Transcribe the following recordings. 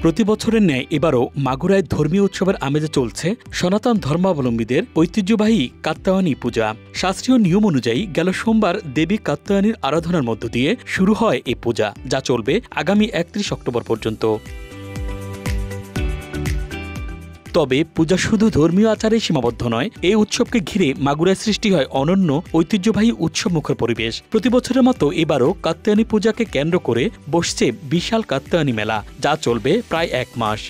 প্রতি বছরের ন্যায় এবারও মাগুরায় ধর্মীয় উৎসবের আমেজে চলছে সনাতন ধর্মাবলম্বীদের ঐতিহ্যবাহী কাত্যায়নী পূজা। শাস্ত্রীয় নিয়ম অনুযায়ী গেল সোমবার দেবী কাত্যায়নীর আরাধনার মধ্য দিয়ে শুরু হয় এই পূজা, যা চলবে আগামী 31 অক্টোবর পর্যন্ত। তবে পূজা শুধু ধর্মীয় আচারে সীমাবদ্ধ নয়। এই উৎসবকে ঘিরে মাগুরায় সৃষ্টি হয় অনন্য ঐতিহ্যবাহী উৎসবমুখর পরিবেশ। প্রতি বছরের মতো এবারও কাত্যায়নী পূজাকে কেন্দ্র করে বসছে বিশাল কাত্যায়নী মেলা, যা চলবে প্রায় 1 মাস।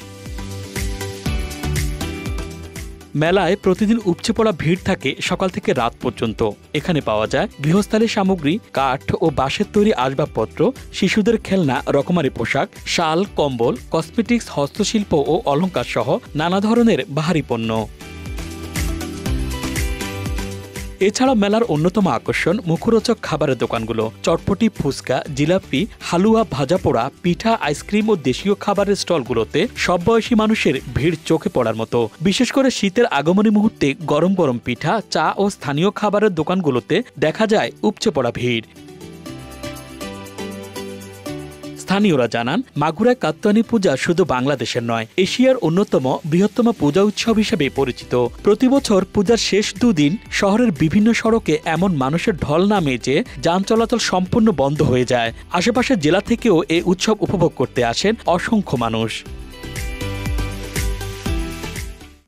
মেলায় প্রতিদিন উপচে পড়া ভিড় থাকে সকাল থেকে রাত পর্যন্ত। এখানে পাওয়া যায় গৃহস্থালির সামগ্রী, কাঠ ও বাঁশের তৈরি আসবাবপত্র, শিশুদের খেলনা, রকমারি পোশাক, শাল, কম্বল, কসমেটিক্স, হস্তশিল্প ও অলংকার সহ নানা ধরনের বাহারি পণ্য। এছাড়া মেলার অন্যতম আকর্ষণ মুখরোচক খাবারের দোকানগুলো। চটপটি, ফুচকা, জিলাপি, হালুয়া, ভাজা পোড়া, পিঠা, আইসক্রিম ও দেশীয় খাবারের স্টলগুলোতে সব বয়সী মানুষের ভিড় চোখে পড়ার মতো। বিশেষ করে শীতের আগমনী মুহূর্তে গরম গরম পিঠা, চা ও স্থানীয় খাবারের দোকানগুলোতে দেখা যায় উপচে পড়া ভিড়। স্থানীয়রা জানান, মাগুরায় কাত্যায়নী পূজা শুধু বাংলাদেশের নয়, এশিয়ার অন্যতম বৃহত্তম পূজা উৎসব হিসেবে পরিচিত। প্রতি বছর পূজার শেষ 2 দিন শহরের বিভিন্ন সড়কে এমন মানুষের ঢল নামে যে যান চলাচল সম্পূর্ণ বন্ধ হয়ে যায়। আশেপাশের জেলা থেকেও এই উৎসব উপভোগ করতে আসেন অসংখ্য মানুষ।